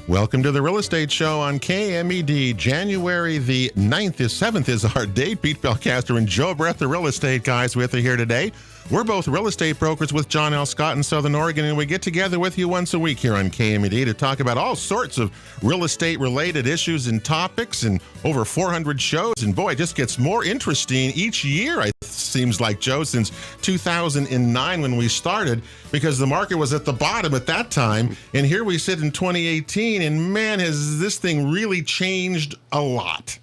Welcome to the Real Estate Show on KMED. January the 7th is our date. Pete Belcaster and Joe Brett, the real estate guys, with you here today. We're both real estate brokers with John L. Scott in Southern Oregon, and we get together with you once a week here on KMED to talk about all sorts of real estate-related issues and topics, and over 400 shows. And boy, it just gets more interesting each year, it seems like, Joe, since 2009 when we started, because the market was at the bottom at that time. And here we sit in 2018, and man, has this thing really changed a lot.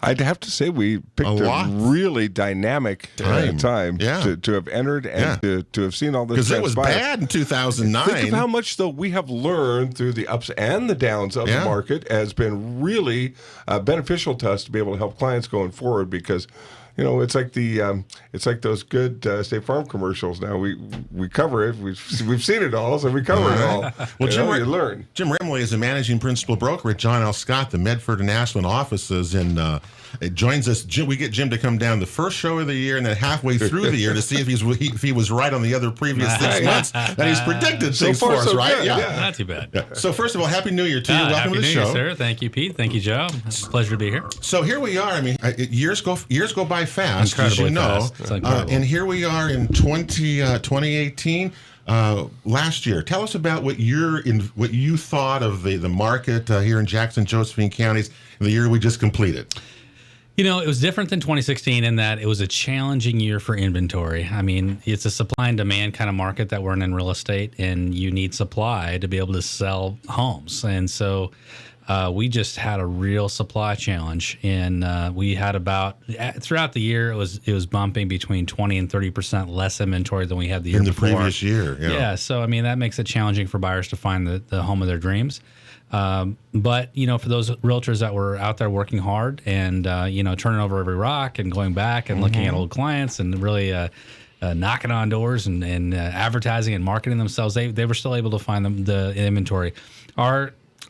I'd have to say we picked a really dynamic time to have entered and to have seen all this. Because it was bad in 2009. Think of how much, though, we have learned through the ups and the downs of the market has been really beneficial to us to be able to help clients going forward, because you know, it's like those good State Farm commercials. Now we cover it. We've seen it all, so we cover it all. Well, you learn. Jim Remley is a managing principal broker at John L. Scott, the Medford and Ashland offices, and it joins us. We get Jim to come down the first show of the year, and then halfway through the year to see if he was right on the other previous 6 months that he's predicted things for us, right? Good. Yeah, not too bad. Yeah. So first of all, Happy New Year to you. Welcome to the show, sir. Thank you, Pete. Thank you, Joe. It's a pleasure to be here. So here we are. I mean, years go by fast, as you know. And here we are in 2018. Last year, tell us about what you thought of the market here in Jackson, Josephine counties, the year we just completed. You know, it was different than 2016 in that it was a challenging year for inventory. I mean, it's a supply and demand kind of market that we're in real estate, and you need supply to be able to sell homes. And so we just had a real supply challenge, and we had about throughout the year it was bumping between 20 and 30% less inventory than we had the year before. In the previous year. Yeah. So I mean, that makes it challenging for buyers to find the home of their dreams. But you know, for those realtors that were out there working hard and you know, turning over every rock and going back and looking at old clients and really knocking on doors and advertising and marketing themselves, they were still able to find the inventory.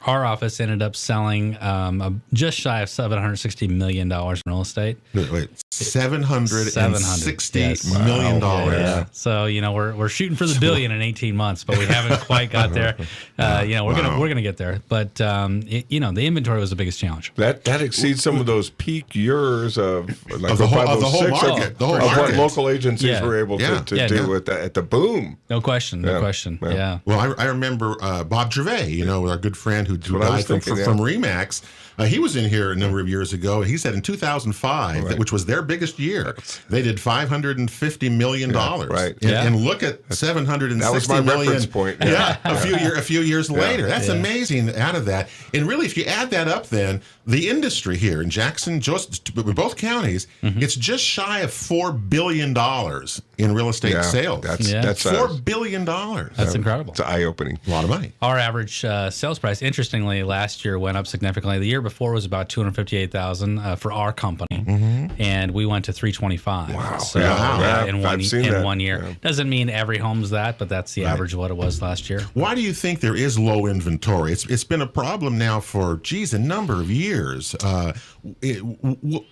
Our office ended up selling just shy of $760 million in real estate. Wait, $760 million. Yeah. So you know, we're shooting for the billion in 18 months, but we haven't quite got there. You know, we're gonna get there. But you know, the inventory was the biggest challenge. That exceeds some of those peak years of like the whole market. What local agencies were able to do at the boom. No question. Yeah. Well, I remember Bob Gervais, you know, our good friend who died from Remax. He was in here a number of years ago. He said in 2005, which was their biggest year, they did $550 million. And look at $760 million. That was my reference point. A few years later. That's amazing out of that. And really, if you add that up, then the industry here in Jackson, both counties, it's just shy of $4 billion in real estate sales. That's $4 billion. That's incredible. It's eye-opening. A lot of money. Our average sales price, interestingly, last year went up significantly. The year before was about $258,000 for our company, and we went to $325,000. Wow! So, in 1 year. Yeah. Doesn't mean every home's that, but that's the average of what it was last year. Why do you think there is low inventory? It's been a problem now for a number of years.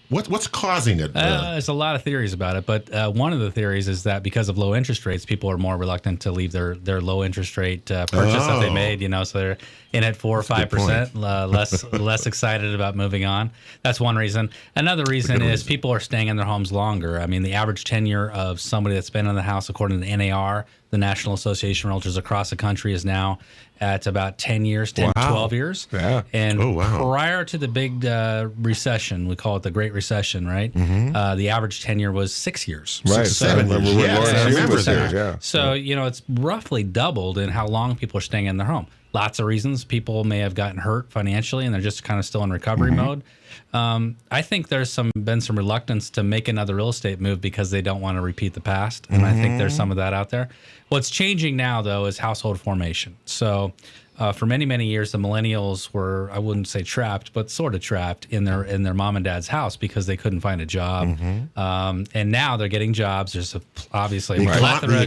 What's causing it? There's a lot of theories about it, but one of the theories is that because of low interest rates, people are more reluctant to leave their low interest rate purchase that they made. You know, so they're in at 4 or 5%, less excited about moving on. That's one reason. Another reason is people are staying in their homes longer. I mean, the average tenure of somebody that's been in the house, according to NAR, the National Association of Realtors across the country, is now at about 10 years, 10 to 12 years. Yeah. And prior to the big recession, we call it the Great Recession, right? The average tenure was 6 years. Right. 6 to 7 years. I remember that. Yeah. So, you know, it's roughly doubled in how long people are staying in their home. Lots of reasons. People may have gotten hurt financially and they're just kind of still in recovery mode. I think there's been some reluctance to make another real estate move because they don't want to repeat the past. And I think there's some of that out there. What's changing now, though, is household formation. So for many, many years, the millennials were, I wouldn't say trapped, but sort of trapped in their mom and dad's house because they couldn't find a job. And now they're getting jobs. There's obviously the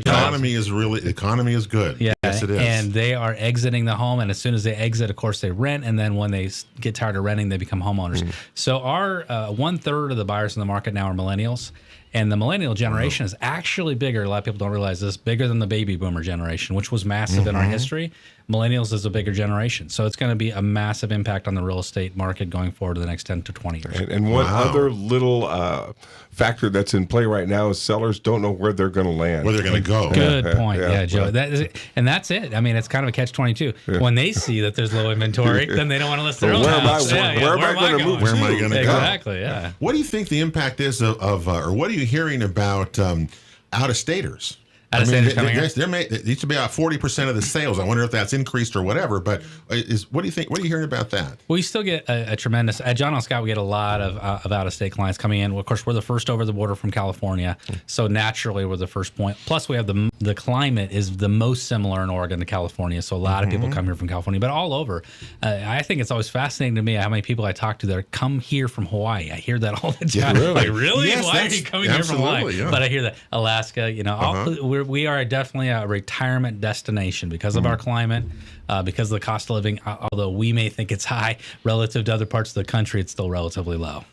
economy is good. Yeah, yes, it is. And they are exiting the home. And as soon as they exit, of course, they rent. And then when they get tired of renting, they become homeowners. So our 1/3 of the buyers in the market now are millennials. And the millennial generation is actually bigger. A lot of people don't realize this, bigger than the baby boomer generation, which was massive in our history. Millennials is a bigger generation. So it's going to be a massive impact on the real estate market going forward to the next 10 to 20 years. And one other little factor that's in play right now is sellers don't know where they're going to land. Where they're going to go. Good point. Yeah, Joe. That is, and that's it. I mean, it's kind of a catch-22. When they see that there's low inventory, then they don't want to list their own house. Where am I going to move? Where am I going to go? Exactly, yeah. What do you think the impact is of or what are you hearing about out-of-staters? Out-of-staters coming here? It used to be about 40% of the sales. I wonder if that's increased or whatever. But what do you think? What are you hearing about that? We still get a tremendous. At John L. Scott, we get a lot of out-of-state clients coming in. Of course, we're the first over the border from California, so naturally we're the first point. Plus, we have the climate is the most similar in Oregon to California, so a lot of people come here from California, but all over. I think it's always fascinating to me how many people I talk to that come here from Hawaii. I hear that all the time. Yeah, really? Like, really? Yes, Why are you coming here from Hawaii? Yeah. But I hear that Alaska. We are definitely a retirement destination because of our climate, because of the cost of living. Although we may think it's high relative to other parts of the country, it's still relatively low.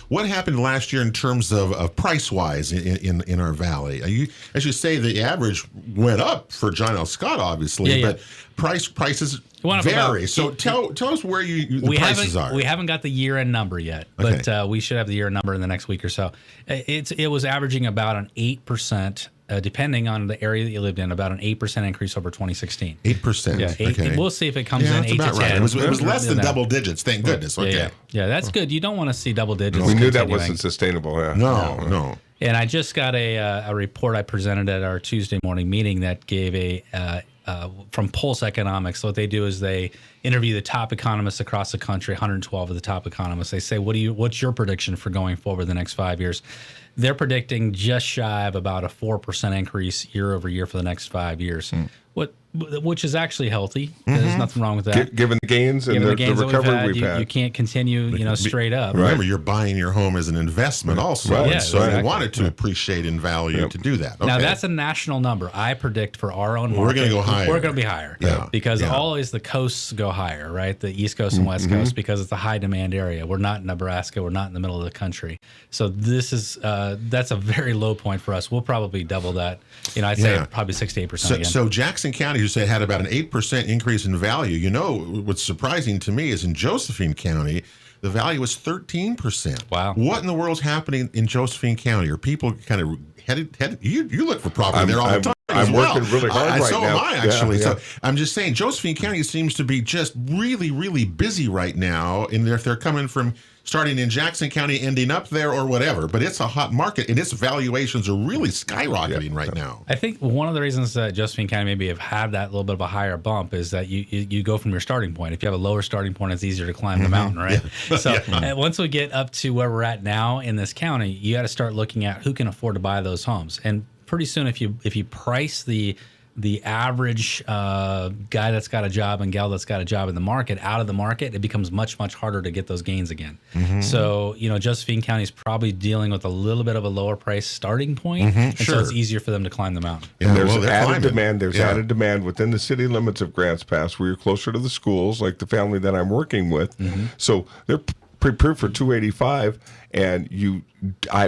What happened last year in terms of price-wise in our valley? As you say, the average went up for John L. Scott, obviously, but prices vary. So tell us where the prices are. We haven't got the year-end number yet, but we should have the year-end number in the next week or so. It was averaging about an 8%. Depending on the area that you lived in, about an 8% increase over 2016. 8%. Yeah, 8, okay. We'll see if it comes in 8 to 10. Right. It was less than double digits. Thank goodness. Okay. Yeah, that's good. You don't want to see double digits. We knew that wasn't sustainable. Yeah. No. And I just got a report I presented at our Tuesday morning meeting that gave from Pulse Economics. So what they do is they interview the top economists across the country, 112 of the top economists. They say, what's your prediction for going forward the next 5 years? They're predicting just shy of about a 4% increase year over year for the next 5 years, which is actually healthy. There's nothing wrong with that. Given the gains and the recovery we've had. You can't continue, straight up. Remember, you're buying your home as an investment also. Right. Yeah, so you want it to appreciate in value to do that. Okay. Now, that's a national number. I predict for our own market. We're going to go higher. We're going to be higher. Yeah. Because always the coasts go higher, right? The East Coast and West Coast, because it's a high demand area. We're not in Nebraska. We're not in the middle of the country. So this is that's a very low point for us. We'll probably double that. I'd say probably 68% again. So Jackson County, you said, had about an 8% increase in value. What's surprising to me is in Josephine County, the value was 13%. Wow. What in the world's happening in Josephine County? Are people kind of headed? You look for property there all the time. I'm working really hard right now. So am I, actually. Yeah. So I'm just saying, Josephine County seems to be just really, really busy right now. And if they're coming from starting in Jackson County, ending up there or whatever, but it's a hot market and its valuations are really skyrocketing right now. I think one of the reasons that Josephine County maybe have had that little bit of a higher bump is that you go from your starting point. If you have a lower starting point, it's easier to climb the mountain, right? Yeah. So once we get up to where we're at now in this county, you got to start looking at who can afford to buy those homes. And pretty soon, if you price the average guy that's got a job and gal that's got a job in the market out of the market, it becomes much, much harder to get those gains again. So, Josephine County is probably dealing with a little bit of a lower price starting point, and so it's easier for them to climb the mountain. Yeah, and there's added demand. There's added demand within the city limits of Grants Pass, where you're closer to the schools, like the family that I'm working with. So they're prepared for 285, and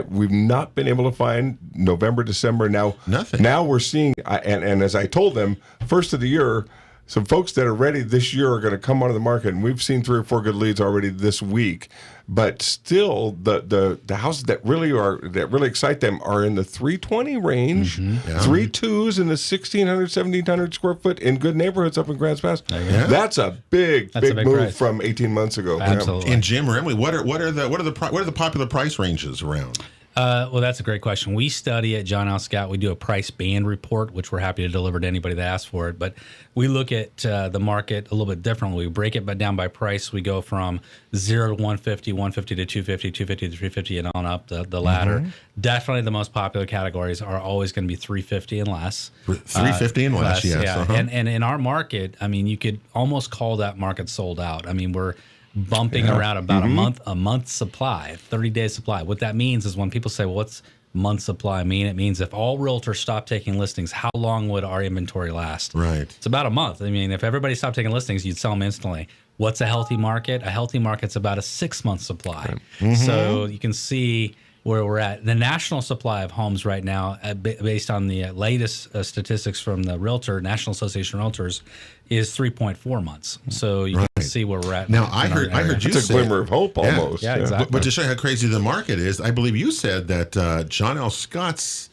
we've not been able to find November, December. Now, nothing. Now we're seeing, and as I told them, first of the year, some folks that are ready this year are going to come onto the market, and we've seen 3 or 4 good leads already this week. But still, the houses that really excite them are in the 320 range, 3 2s in the 1,600, 1,700 square foot in good neighborhoods up in Grants Pass. That's a big move price from 18 months ago. Absolutely. And Jim or Emily, what are the popular price ranges around? Well, that's a great question. We study at John L. Scott. We do a price band report, which we're happy to deliver to anybody that asks for it. But we look at the market a little bit differently. We break it down by price. We go from 0 to 150, 150 to 250, 250 to 350, and on up the ladder. Definitely the most popular categories are always going to be 350 and less. 350 and less, yes. Yeah. And in our market, you could almost call that market sold out. We're bumping around about a month supply, 30-day supply. What that means is when people say, well, what's month supply mean? It means if all realtors stop taking listings, how long would our inventory last? Right. It's about a month. If everybody stopped taking listings, you'd sell them instantly. What's a healthy market? A healthy market's about a 6-month supply. So you can see where we're at. The national supply of homes right now, based on the latest statistics from the National Association of Realtors, is 3.4 months. So you can see where we're at. Now, I heard you it's a say, glimmer of hope almost. Yeah, exactly. but to show you how crazy the market is, I believe you said that John L. Scott's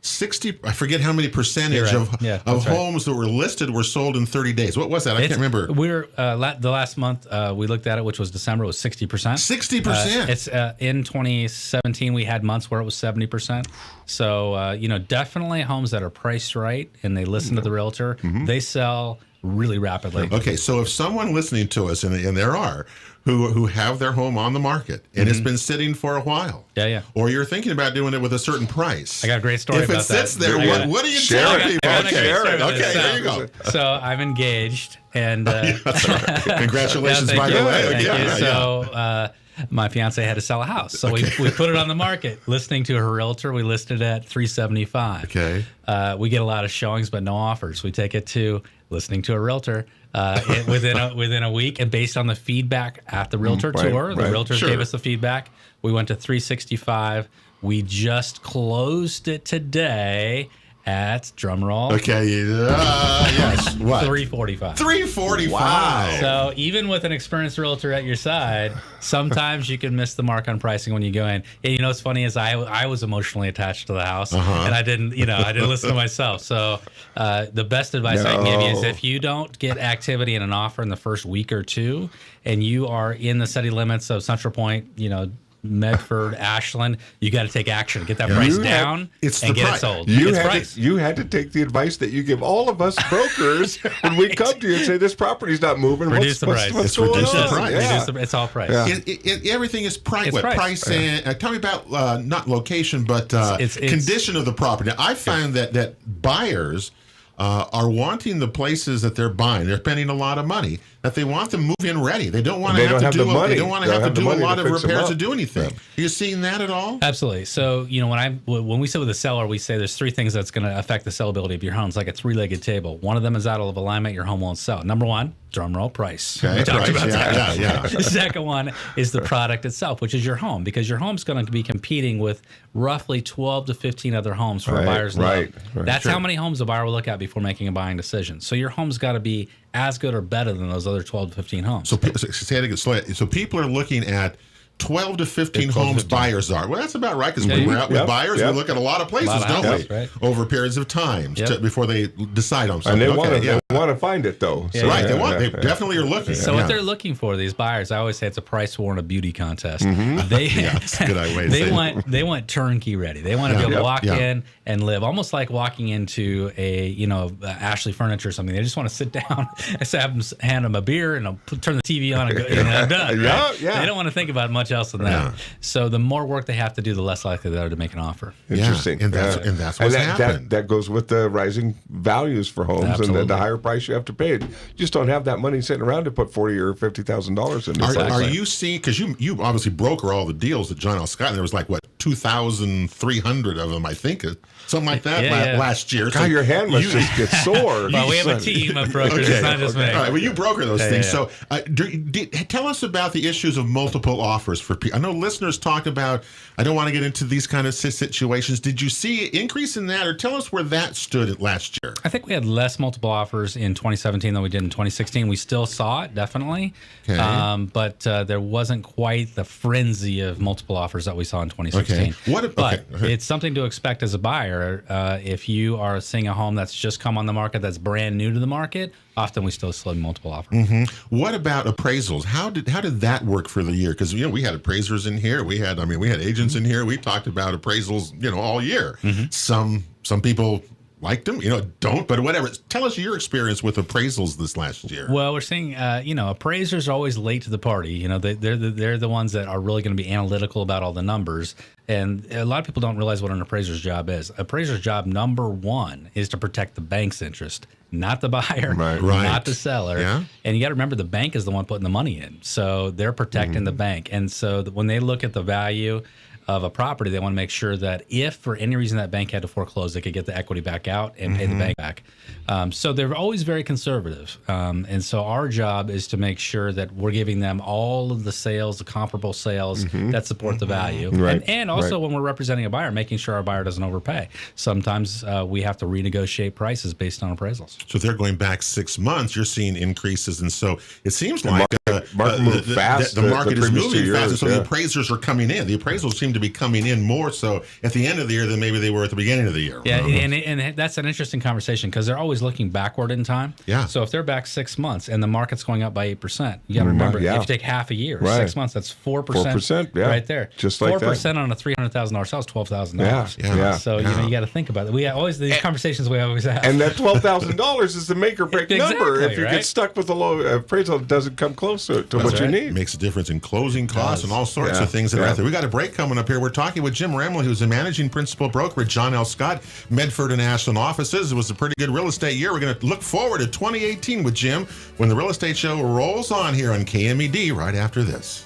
60, I forget how many percentage of homes that were listed were sold in 30 days. What was that? I can't remember. We're the last month we looked at it, which was December, was 60%. 60%. It's in 2017 we had months where it was 70%. So definitely homes that are priced right and they listen to the realtor, they sell really rapidly. Okay, so if someone listening to us, and there are, who have their home on the market and it's been sitting for a while, or you're thinking about doing it with a certain price. I got a great story about that. If it sits there, what do you tell people? Okay, there you go. So I'm engaged, and that's all right. Congratulations, by the way. Thank you. So my fiance had to sell a house, so we put it on the market. Listening to her realtor, we listed at $375. Okay. We get a lot of showings, but no offers. We take it to listening to a realtor within a week, and based on the feedback at the realtor tour, the realtors gave us the feedback. We went to 365. We just closed it today at drumroll. Okay. Yes. What? 345. 345. Wow. So even with an experienced realtor at your side, sometimes you can miss the mark on pricing when you go in. And what's funny is I was emotionally attached to the house, and I didn't listen to myself. So the best advice I can give you is if you don't get activity in an offer in the first week or two, and you are in the city limits of Central Point, Medford, Ashland, you got to take action, get that price down, and get it sold. You had to take the advice that you give all of us brokers when we come to you and say this property's not moving. Reduce the price. What's going reduce the on? price. Yeah. It's all price. Yeah. Everything is price. What price? And tell me about not location, but condition of the property. Now, I found that buyers are wanting the places that they're buying. They're spending a lot of money. That they want them move-in ready. They don't want to have to do. They don't want to have to do a lot of repairs to do anything. Are you seeing that at all? Absolutely. So when we sit with a seller, we say there's three things that's going to affect the sellability of your home. It's like a three-legged table. One of them is out of alignment. Your home won't sell. Number one, drum roll, price. Okay, we talked about that. Yeah. The second one is the product itself, which is your home, because your home's going to be competing with roughly 12 to 15 other homes for a buyer's loan. That's how many homes a buyer will look at before making a buying decision. So your home's got to be as good or better than those other 12 to 15 homes. So say it again. So people are looking at 12 to 15 homes buyers are. Well, that's about right, because when we're out with buyers, we look at a lot of places, don't we? Over periods of time before they decide on something. And they want to find it, though. So, right, they definitely are looking. So what they're looking for, these buyers, I always say it's a price war and a beauty contest. That's a good way to say it. They want turnkey ready. They want to be able to walk in and live, almost like walking into a Ashley Furniture or something. They just want to sit down, hand them a beer, and turn the TV on, and go, and done. Right? They don't want to think about much else than that. So the more work they have to do, the less likely they are to make an offer. Interesting. And that's what's happened. That goes with the rising values for homes and the higher price you have to pay. You just don't have that money sitting around to put $40,000 or $50,000 in. Are you seeing, because you obviously broker all the deals at John L. Scott, and there was like, 2,300 of them, I think, something like that last year. God, your hand must just get sore. Well, we have a team of brokers. It's not just me. All right, well, you broker those things. So tell us about the issues of multiple offers for people. I know listeners talk about, I don't want to get into these kind of situations. Did you see an increase in that, or tell us where that stood last year? I think we had less multiple offers in 2017 than we did in 2016. We still saw it, definitely. Okay. But there wasn't quite the frenzy of multiple offers that we saw in 2016. But it's something to expect as a buyer. If you are seeing a home that's just come on the market, that's brand new to the market, often we still see multiple offers. What about appraisals? How did that work for the year? Because we had appraisers in here. We had agents in here. We talked about appraisals, all year. Some people liked them, don't, but whatever. Tell us your experience with appraisals this last year. Well, we're seeing, appraisers are always late to the party. They're the ones that are really going to be analytical about all the numbers. And a lot of people don't realize what an appraiser's job is. Appraiser's job, number one, is to protect the bank's interest, not the buyer, not the seller. Yeah. And you got to remember, the bank is the one putting the money in. So they're protecting the bank. And so when they look at the value of a property, they want to make sure that if for any reason that bank had to foreclose, they could get the equity back out and pay the bank back. So they're always very conservative. And so our job is to make sure that we're giving them all of the sales, the comparable sales that support the value. Right. And also when we're representing a buyer, making sure our buyer doesn't overpay. Sometimes we have to renegotiate prices based on appraisals. So if they're going back 6 months, you're seeing increases. And so it seems like market moved fast. The market is previous 2 moving fast. And years, so the appraisers are coming in. The appraisals seem to be coming in more so at the end of the year than maybe they were at the beginning of the year. Yeah, and that's an interesting conversation because they're always looking backward in time. Yeah. So if they're back 6 months and the market's going up by 8%, you got to remember if you take half a year, 6 months, that's 4%. 4%, yeah. Right there. Just like 4% on a $300,000 sale is $12,000. Yeah. So you know you got to think about it. We always these conversations we always have. And that $12,000 is the make or break number. If you right? get stuck with a low appraisal, it doesn't come close to what you need. It makes a difference in closing costs and all sorts of things that are out there. We got a break coming up here. We're talking with Jim Remley, who's the managing principal broker at John L. Scott, Medford and Ashland offices. It was a pretty good real estate year. We're going to look forward to 2018 with Jim when the real estate show rolls on here on KMED right after this.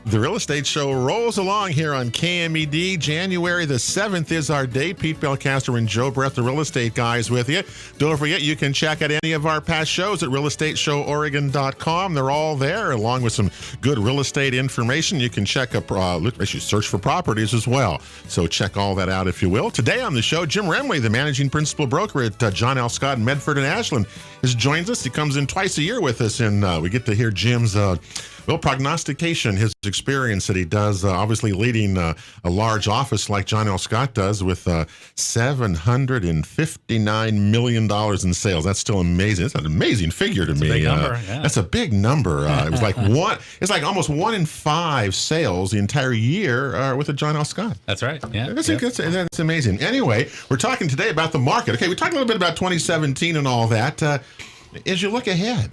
The Real Estate Show rolls along here on KMED. January the 7th is our date. Pete Belcaster and Joe Brett, the real estate guys, with you. Don't forget, you can check out any of our past shows at realestateshowOregon.com. They're all there, along with some good real estate information. You can check up, search for properties as well. So check all that out if you will. Today on the show, Jim Remley, the managing principal broker at John L. Scott, Medford and Ashland, joins us. He comes in twice a year with us, and we get to hear Jim's prognostication, his experience that he does, obviously leading a large office like John L. Scott does with $759 million in sales. That's still amazing. That's an amazing figure to me. A big number, yeah. That's a big number. It was like it's like almost 1 in 5 sales the entire year with a John L. Scott. That's right. Yeah. That's amazing. Anyway, we're talking today about the market. Okay, we talked a little bit about 2017 and all that. As you look ahead,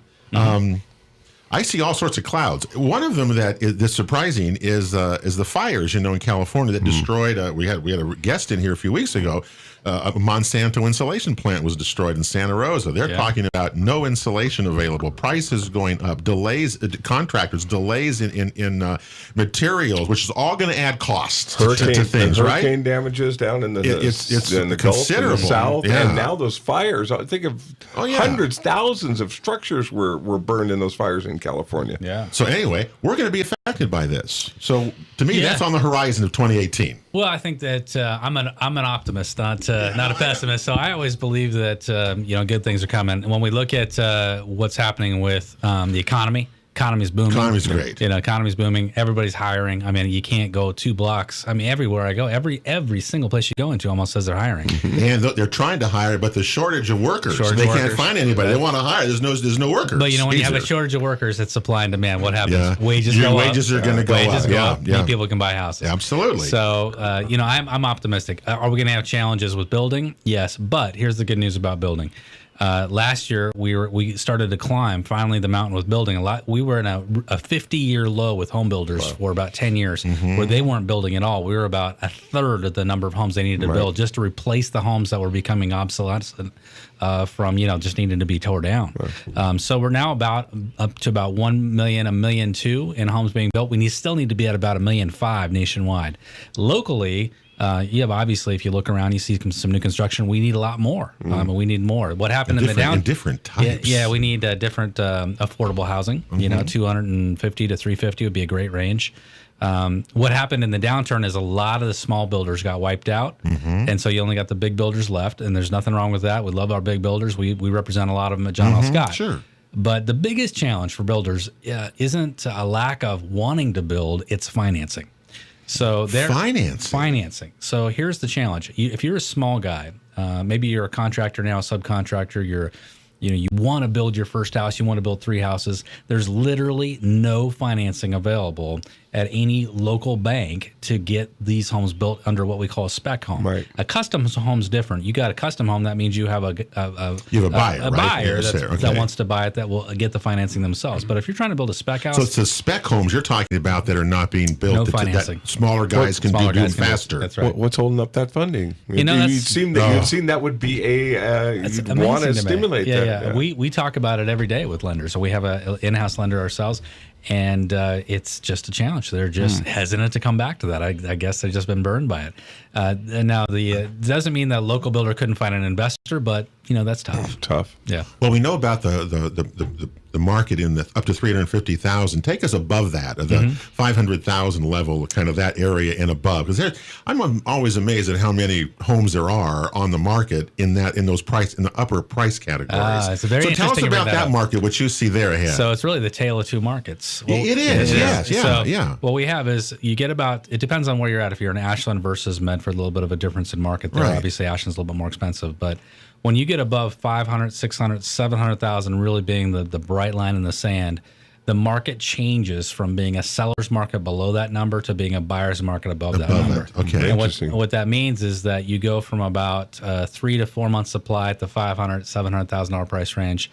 I see all sorts of clouds. One of them that's surprising is the fires, in California that destroyed. We had a guest in here a few weeks ago. A Monsanto insulation plant was destroyed in Santa Rosa. They're talking about no insulation available, prices going up, delays, contractors, delays in materials, which is all going to add cost to things, right? Hurricane damages down in the it's in the considerable. Gulf, in the South, yeah. And now those fires. I think of hundreds, thousands of structures were burned in those fires in California. Yeah. So anyway, we're going to be affected by this. So to me, that's on the horizon of 2018. Well, I think that I'm an optimist, not a pessimist. So I always believe that good things are coming. And when we look at what's happening with the economy's booming. Economy's great. Economy's booming. Everybody's hiring. I mean, you can't go 2 blocks. I mean, everywhere I go, every single place you go into almost says they're hiring. And they're trying to hire, but the shortage of workers. They can't find anybody. They want to hire. There's no workers. But when you have a shortage of workers, it's supply and demand. What happens? Yeah. Wages go up. Wages are going to go up. Many people can buy houses. Absolutely. So, I'm optimistic. Are we going to have challenges with building? Yes. But here's the good news about building. Last year we started to climb finally the mountain with building a lot. We were in a 50-year low with home builders for about 10 years where they weren't building at all. We were about a third of the number of homes they needed to build just to replace the homes that were becoming obsolescent from just needing to be tore down. So we're now up to about 1 million, 1.2 million in homes being built. We still need to be at about 1.5 million nationwide. Locally, obviously, if you look around, you see some new construction. We need a lot more. We need more. What happened in the down? Different types. Yeah, we need different affordable housing. 250 to 350 would be a great range. What happened in the downturn is a lot of the small builders got wiped out, and so you only got the big builders left. And there's nothing wrong with that. We love our big builders. We represent a lot of them at John L. Scott. Sure. But the biggest challenge for builders isn't a lack of wanting to build; it's financing. So financing. So here's the challenge. If you're a small guy, maybe you're a contractor now, a subcontractor, you want to build your first house, you want to build 3 houses. There's literally no financing available at any local bank to get these homes built under what we call a spec home. Right. A custom home is different. You got a custom home, that means you have a buyer that wants to buy it, that will get the financing themselves. But if you're trying to build a spec house, so it's the spec homes you're talking about that are not being built. No financing. That smaller guys can do faster. That's right. What's holding up that funding? You'd seem that would be you'd want to stimulate that. Yeah. We talk about it every day with lenders. So we have an in-house lender ourselves. And it's just a challenge. They're just hesitant to come back to that. I guess they've just been burned by it. And now doesn't mean that local builder couldn't find an investor, but that's tough. Tough. Yeah. Well, we know about the market in the up to 350,000. Take us above that, the 500,000 level, kind of that area and above. Because I'm always amazed at how many homes there are on the market in the upper price categories. It's very so tell us interesting about that market, what you see there ahead. So it's really the tale of two markets. Well, it is, yes, yeah. What we have is you get it depends on where you're at. If you're in Ashland versus Medford, a little bit of a difference in market there. Right. Obviously, Ashland's a little bit more expensive, but when you get above 500, 600, 700,000 really being the bright line in the sand, the market changes from being a seller's market below that number to being a buyer's market above that number. Okay. And what that means is that you go from about 3 to 4 months supply at the $500,000, $700,000 price range,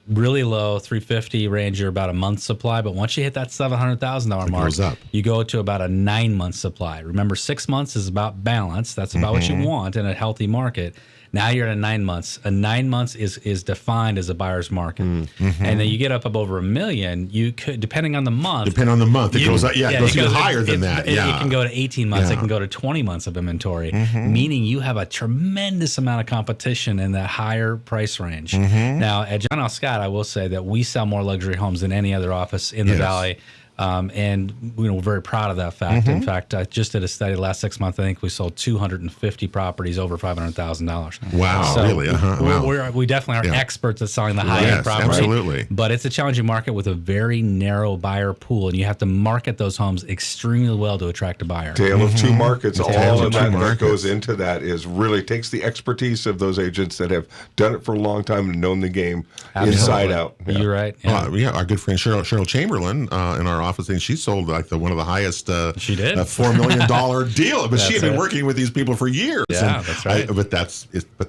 really low, 350 range, you're about a month supply. But once you hit that $700,000 mark, you go to about a 9-month supply. Remember, 6 months is about balance. That's about what you want in a healthy market. Now you're at 9 months. A 9 months is defined as a buyer's market. And then you get up over $1 million. You could, depending on the month. It goes up. Yeah, it goes even higher than that. It can go to 18 months. It can go to 20 months of inventory, meaning you have a tremendous amount of competition in that higher price range. Now, at John L. Scott, I will say that we sell more luxury homes than any other office in the Valley. And we're very proud of that fact. In fact, I just did a study last 6 months. I think we sold 250 properties over $500,000. Wow, so really? We definitely are experts at selling the high-end property. Absolutely. But it's a challenging market with a very narrow buyer pool, and you have to market those homes extremely well to attract a buyer. Tale of two markets. All of that goes into that is really takes the expertise of those agents that have done it for a long time and known the game inside out. Yeah. You're right. Yeah. Our good friend Cheryl Chamberlain in our office, and she sold like one of the highest she did $4 million deal, but she had been working with these people for years. Yeah, and that's right. But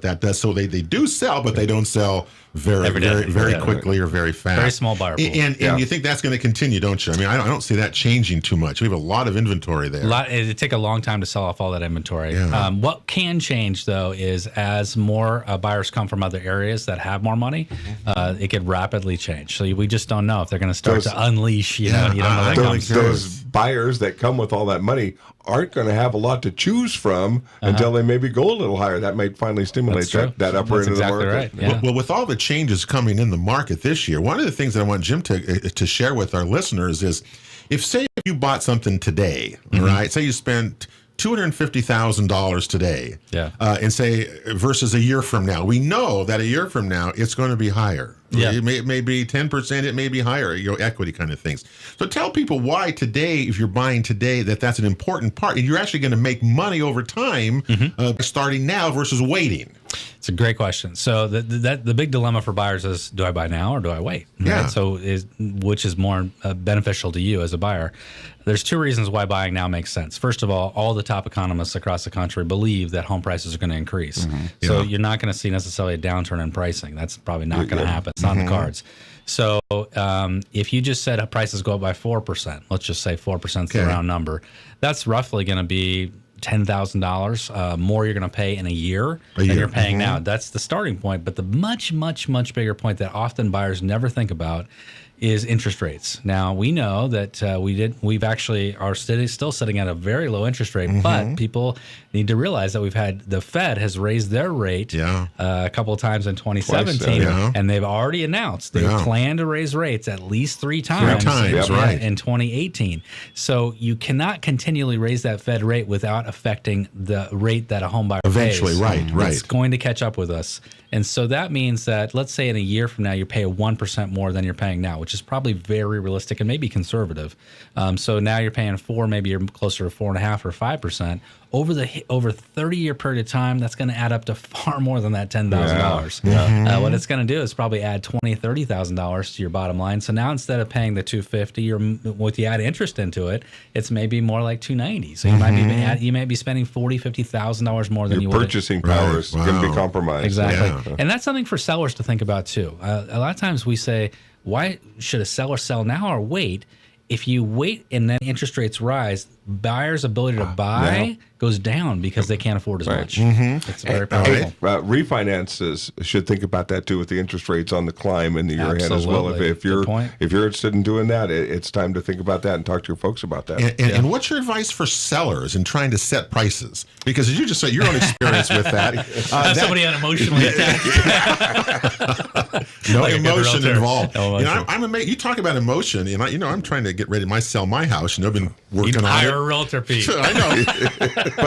that does, so they do sell, but they don't sell very quickly or very fast. Very small buyer pool. And you think that's going to continue, don't you? I mean, I don't see that changing too much. We have a lot of inventory there. It'd take a long time to sell off all that inventory. Yeah. What can change, though, is as more buyers come from other areas that have more money, it could rapidly change. So we just don't know if they're going to start to unleash. You don't know that comes. Those buyers that come with all that money aren't going to have a lot to choose from until they maybe go a little higher. That might finally stimulate that upper end of the market. Right. Yeah. Well, with all the changes coming in the market this year, one of the things that I want Jim to share with our listeners is, if you bought something today, all right, say you spent $250,000 today, and say versus a year from now, we know that a year from now it's going to be higher. Yeah. It may be 10%, it may be higher, equity kind of things. So tell people why today, if you're buying today, that's an important part, and you're actually going to make money over time starting now versus waiting. It's a great question. So the big dilemma for buyers is, do I buy now or do I wait? Yeah. Right? So which is more beneficial to you as a buyer? There's two reasons why buying now makes sense. First of all the top economists across the country believe that home prices are going to increase. So you're not going to see necessarily a downturn in pricing. That's probably not going to happen. It's not in the cards. So if you just said prices go up by 4%, let's just say 4% is the round number, that's roughly going to be $10,000 more you're going to pay in a year than you're paying now. That's the starting point. But the much, much, much bigger point that often buyers never think about is interest rates. Now, we know that we've actually are still sitting at a very low interest rate, but people need to realize that the Fed has raised their rate a couple of times in 2017, and they've already announced they plan to raise rates at least three times in 2018. So you cannot continually raise that Fed rate without affecting the rate that a home buyer eventually pays. Right. It's going to catch up with us. And so that means that, let's say in a year from now, you pay 1% more than you're paying now, which is probably very realistic and maybe conservative. So now you're paying 4%, maybe you're closer to 4.5% or 5%. Over a 30-year period of time, that's going to add up to far more than that $10,000. What it's going to do is probably add $20,000, $30,000 to your bottom line. So now instead of paying the $250,000, or with you add interest into it, it's maybe more like $290,000. So you might be spending $40,000, $50,000 more than you would. Your purchasing power is going to be compromised. Exactly, and that's something for sellers to think about too. A lot of times we say, why should a seller sell now or wait? If you wait and then interest rates rise, buyers' ability to buy goes down because they can't afford as much. It's very powerful. Refinances should think about that too, with the interest rates on the climb in the year ahead as well. Absolutely. If you're interested in doing that, it's time to think about that and talk to your folks about that. And what's your advice for sellers in trying to set prices? Because as you just said, your own experience with that. Somebody on emotionally attached. No Like a good emotion realtor. involved. No You know, emotion. I'm amazed. You talk about emotion, and I'm trying to get ready to sell my house. I've been working You on hire it. a realtor, Pete. I know, but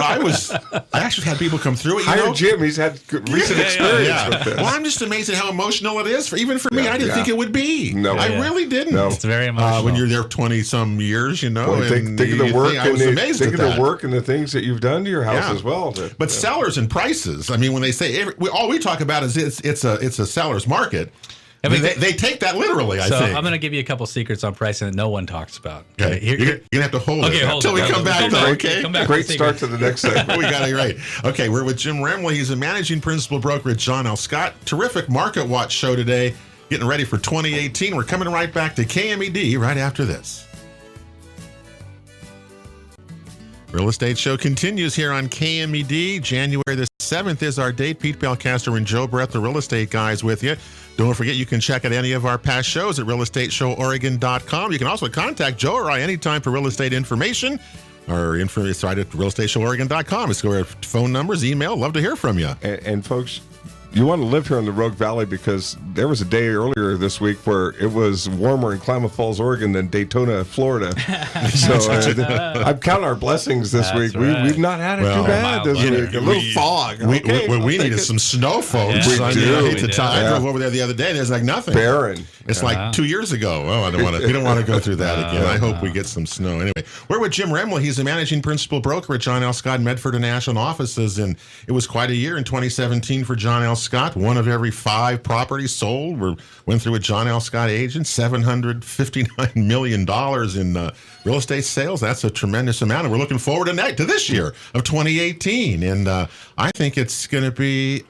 I actually had people come through it. Hire Jim. He's had recent experience with this. Well, I'm just amazed at how emotional it is. Even for me, I didn't think it would be. No. I really didn't. No. It's very emotional. When you're there 20-some years, Well, think of the work and the things that you've done to your house as well. But sellers and prices. I mean, when they say all we talk about is it's a seller's market. I mean, they take that literally. I think. I'm going to give you a couple secrets on pricing that no one talks about. Okay, you're gonna have to hold it hold until it. we come back. Though, okay. Come back Great start to the next segment. We got it right. Okay, we're with Jim Remley. He's a managing principal broker at John L. Scott. Terrific Market Watch show today. Getting ready for 2018. We're coming right back to KMED right after this. Real Estate Show continues here on KMED. January the 7th is our date. Pete Belcaster and Joe Brett, the real estate guys, with you. Don't forget, you can check out any of our past shows at realestateshowOregon.com. You can also contact Joe or I anytime for real estate information. Our info is right at realestateshowOregon.com. It's our phone numbers, email. Love to hear from you. And folks, you want to live here in the Rogue Valley because there was a day earlier this week where it was warmer in Klamath Falls, Oregon than Daytona, Florida. So I'm counting our blessings this week. Right. We've not had it too bad this week. A little fog. We needed some snow, folks. Yeah, I we do. drove over there the other day. There's like nothing. Barren. It's like 2 years ago. Oh, we don't want to go through that again. I hope we get some snow. Anyway, we're with Jim Remley. He's the managing principal broker at John L. Scott Medford and National offices. And it was quite a year in 2017 for John L. Scott. 1 of every 5 properties sold went through a John L. Scott agent. $759 million in real estate sales. That's a tremendous amount. And we're looking forward to this year of 2018. And I think it's going to be...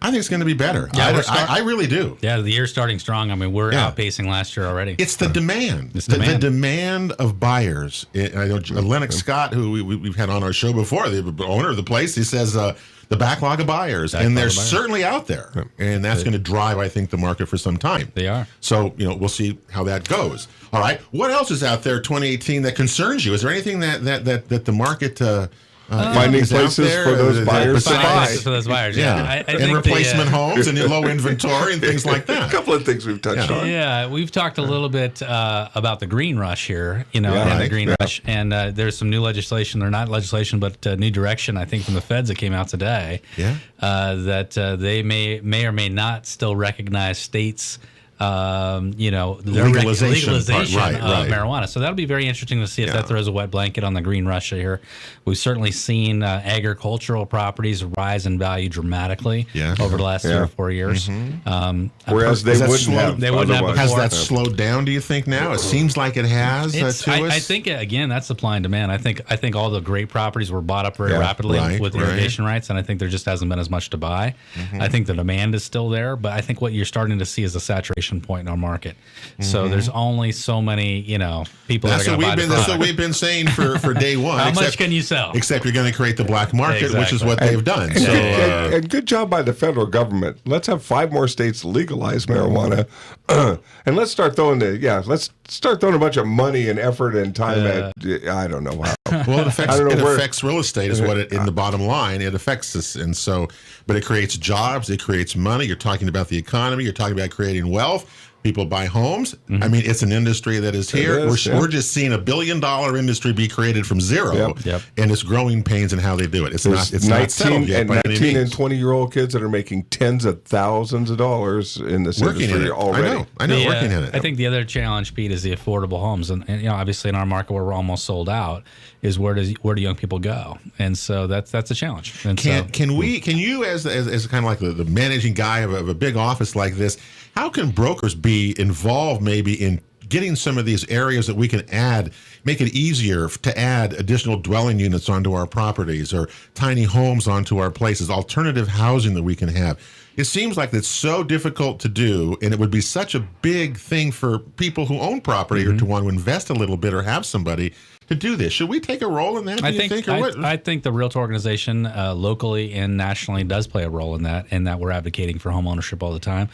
I think it's going to be better. Yeah, I really do. Yeah, the year's starting strong. I mean, we're outpacing last year already. It's the demand. It's the demand. demand of buyers. I know Lennox Scott, who we've had on our show before, the owner of the place, he says the backlog of buyers. And they're certainly out there. And that's going to drive, I think, the market for some time. They are. So, we'll see how that goes. All right. What else is out there 2018 that concerns you? Is there anything that the market... finding places for those buyers to buy. For those buyers, yeah. I and think replacement homes and low inventory and things like that. A couple of things we've touched on. Yeah, we've talked a little bit about the green rush here, and the green rush. And there's some new legislation, or not legislation, but new direction, I think, from the feds that came out today. Yeah. That they may or may not still recognize states. Their legalization of marijuana. So that'll be very interesting to see if that throws a wet blanket on the green rush here. We've certainly seen agricultural properties rise in value dramatically over the last 3 or 4 years. Whereas they wouldn't have before. Has that slowed down, do you think, now? It seems like it has to us. I think, again, that's supply and demand. I think all the great properties were bought up very rapidly with irrigation rights, and I think there just hasn't been as much to buy. I think the demand is still there, but I think what you're starting to see is a saturation point in our market. So there's only so many, people that are going to buy the product. That's what we've been saying for day one. How much can you sell? Except you're going to create the black market, which is what they've done. So, and good job by the federal government. Let's have 5 more states legalize marijuana, and let's start throwing a bunch of money and effort and time at I don't know how. Well, it affects real estate is what in the bottom line. It affects us, and so, but it creates jobs, it creates money. You're talking about the economy. You're talking about creating wealth. People buy homes. I mean, it's an industry that is here. We're just seeing $1 billion industry be created from zero, and it's growing pains in how they do it. It's not settled yet by any means. 19 and 20-year-old kids that are making tens of thousands of dollars in this industry already. I know, working in it. I think the other challenge, Pete, is the affordable homes, and obviously in our market where we're almost sold out, is where do young people go, and so that's a challenge. And can you as kind of like the managing guy of a big office like this, how can brokers be involved maybe in getting some of these areas that we can make it easier to add additional dwelling units onto our properties or tiny homes onto our places, alternative housing that we can have? it seems like it's so difficult to do, and it would be such a big thing for people who own property or to want to invest a little bit or have somebody to do this. Should we take a role in that, do you think? Or what? I think the Realtor organization locally and nationally does play a role in that, and that we're advocating for home ownership all the time.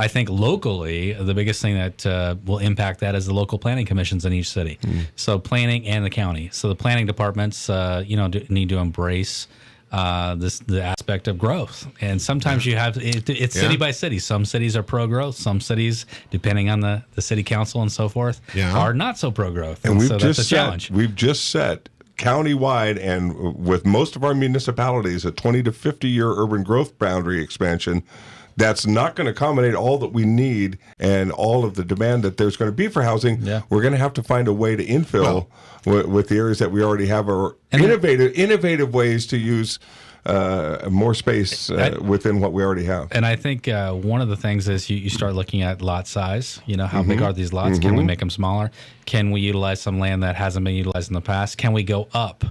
I think locally, the biggest thing that will impact that is the local planning commissions in each city. So planning and the county. So the planning departments, need to embrace the aspect of growth. And sometimes you have it's city by city. Some cities are pro growth. Some cities, depending on the city council and so forth, are not so pro growth. And so that's a challenge. We've just set countywide and with most of our municipalities a 20 to 50 year urban growth boundary expansion. That's not going to accommodate all that we need and all of the demand that there's going to be for housing. Yeah. We're going to have to find a way to infill with the areas that we already have, or innovative ways to use more space within what we already have. And I think one of the things is you start looking at lot size. How big are these lots? Can we make them smaller? Can we utilize some land that hasn't been utilized in the past? Can we go up?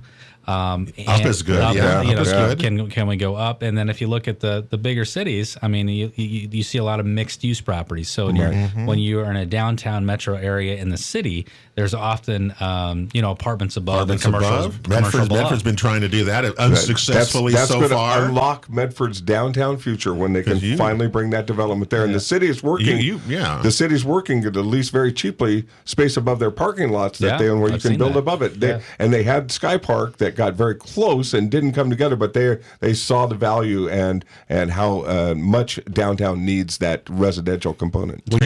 Up is good. Up is good. Can we go up? And then if you look at the bigger cities, I mean, you see a lot of mixed use properties. So when you are in a downtown metro area in the city, there's often apartments above and commercial below. Medford's been trying to do that unsuccessfully that's so going far. To unlock Medford's downtown future when they can finally bring that development there. And the city is working. The city's working to lease very cheaply space above their parking lots that they own, where you can build above it. And they had Sky Park that got very close and didn't come together, but they saw the value and how much downtown needs that residential component. Well,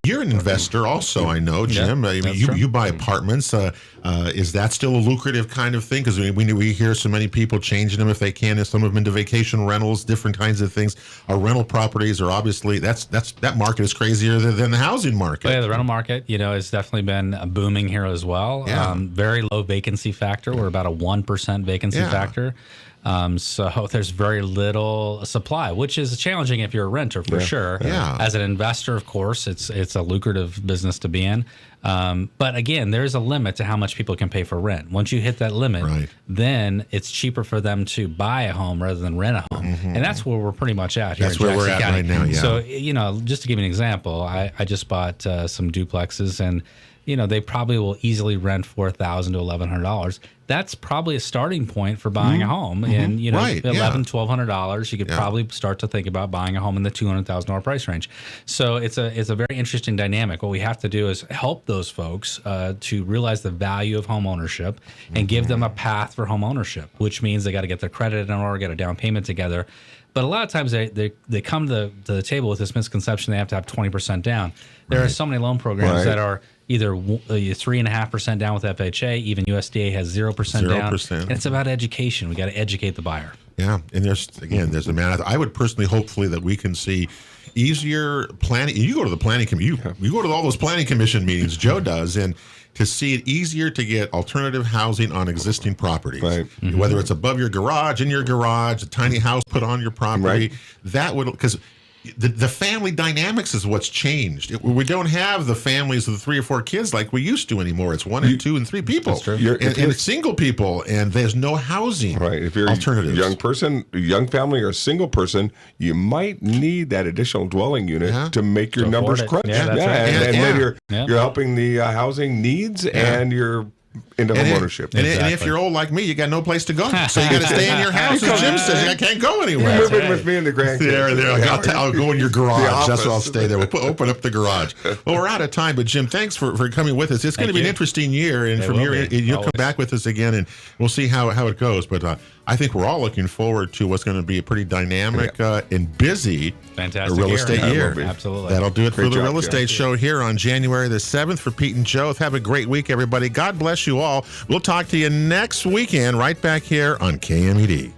you're an investor also, I know, Jim. You buy apartments. Is that still a lucrative kind of thing? Because we hear so many people changing them if they can, and some of them into vacation rentals, different kinds of things. Our rental properties are obviously that market is crazier than the housing market. Well, the rental market, has definitely been booming here as well. Very low vacancy factor. We're about a 1% vacancy factor. So there's very little supply, which is challenging if you're a renter for sure. As an investor, of course, it's a lucrative business to be in. But again, there's a limit to how much people can pay for rent. Once you hit that limit, then it's cheaper for them to buy a home rather than rent a home. And that's where we're pretty much at here in Jackson County. That's where we're at right now, So, just to give you an example, I just bought some duplexes, and they probably will easily rent $4,000 to $1,100. That's probably a starting point for buying a home. And $1,100, $1,200, you could probably start to think about buying a home in the $200,000 price range. So it's a very interesting dynamic. What we have to do is help those folks to realize the value of home ownership and give them a path for home ownership, which means they got to get their credit in order, get a down payment together. But a lot of times they come to the table with this misconception they have to have 20% down. There are so many loan programs that are either 3.5% down with FHA, even USDA has 0% down. And it's about education. We got to educate the buyer. Yeah, and there's a man. I would personally, hopefully, that we can see easier planning. You go to the planning committee. You go to all those planning commission meetings. Joe does, and to see it easier to get alternative housing on existing properties, whether it's above your garage, in your garage, a tiny house put on your property. That would, because the family dynamics is what's changed. We don't have the families of the 3 or 4 kids like we used to anymore. It's 1 and 2 and 3 people. That's true. And it's single people, and there's no housing. Right. If you're alternatives. A young person, a young family, or a single person, you might need that additional dwelling unit to make your numbers crunch. And then you're helping the housing needs, and you're into home ownership. And if you're old like me, you got no place to go. So you got to stay in your house. As Jim says, I can't go anywhere. Move in with me in the grandkids. I'll go in your garage. That's where I'll stay there. We'll open up the garage. Well, we're out of time, but Jim, thanks for coming with us. It's going to be an interesting year, and from here, you'll come back with us again, and we'll see how it goes. But I think we're all looking forward to what's going to be a pretty dynamic and busy real estate year. Absolutely. That'll do it for the Real Estate Show here on January the 7th. For Pete and Joe, have a great week, everybody. God bless you all. We'll talk to you next weekend right back here on KMED.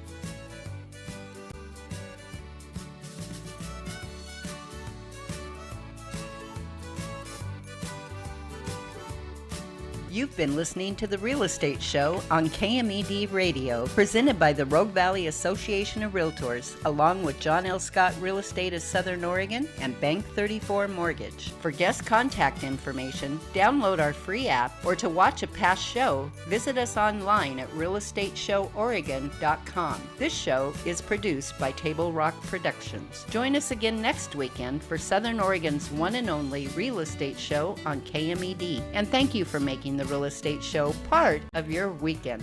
You've been listening to The Real Estate Show on KMED Radio, presented by the Rogue Valley Association of Realtors, along with John L. Scott Real Estate of Southern Oregon and Bank 34 Mortgage. For guest contact information, download our free app, or to watch a past show, visit us online at realestateshoworegon.com. This show is produced by Table Rock Productions. Join us again next weekend for Southern Oregon's one and only Real Estate Show on KMED. And thank you for making the Real Estate Show part of your weekend.